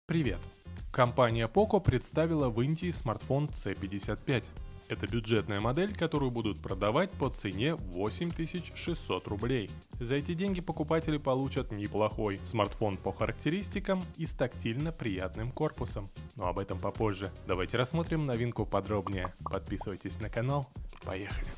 Привет! Компания Poco представила в Индии смартфон C55. Это бюджетная модель, которую будут продавать по цене 8600 рублей. За эти деньги покупатели получат неплохой смартфон по характеристикам и с тактильно приятным корпусом. Но об этом попозже. Давайте рассмотрим новинку подробнее. Подписывайтесь на канал. Поехали!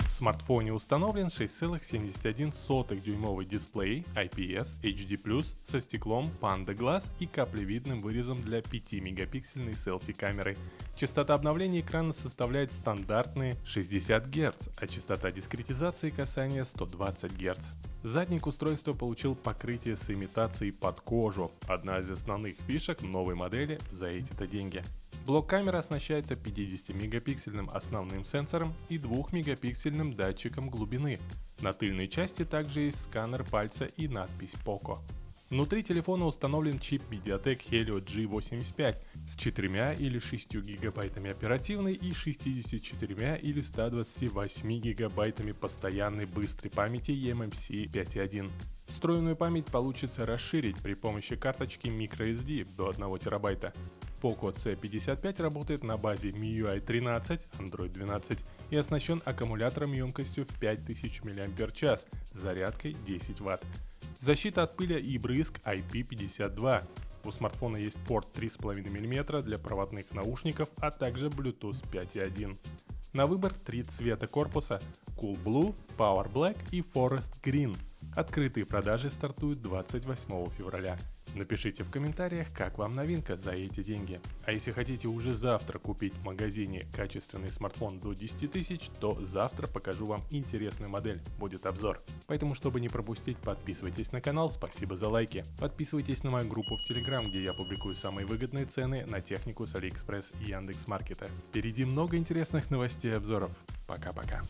В смартфоне установлен 6,71 дюймовый дисплей IPS HD+, со стеклом Panda Glass и каплевидным вырезом для 5-мегапиксельной селфи-камеры. Частота обновления экрана составляет стандартные 60 Гц, а частота дискретизации касания 120 Гц. Задник устройства получил покрытие с имитацией под кожу, одна из основных фишек новой модели за эти-то деньги. Блок камеры оснащается 50-мегапиксельным основным сенсором и 2-мегапиксельным датчиком глубины. На тыльной части также есть сканер пальца и надпись Poco. Внутри телефона установлен чип MediaTek Helio G85 с 4 или 6 гигабайтами оперативной и 64 или 128 гигабайтами постоянной быстрой памяти eMMC 5.1. Встроенную память получится расширить при помощи карточки microSD до 1 терабайта. Poco C55 работает на базе MIUI 13, Android 12 и оснащен аккумулятором емкостью в 5000 мАч с зарядкой 10 Вт. Защита от пыли и брызг IP52. У смартфона есть порт 3,5 мм для проводных наушников, а также Bluetooth 5.1. На выбор 3 цвета корпуса: Cool Blue, Power Black и Forest Green. Открытые продажи стартуют 28 февраля. Напишите в комментариях, как вам новинка за эти деньги. А если хотите уже завтра купить в магазине качественный смартфон до 10 тысяч, то завтра покажу вам интересную модель, будет обзор. Поэтому, чтобы не пропустить, подписывайтесь на канал, спасибо за лайки. Подписывайтесь на мою группу в Telegram, где я публикую самые выгодные цены на технику с AliExpress и Яндекс.Маркета. Впереди много интересных новостей и обзоров. Пока-пока.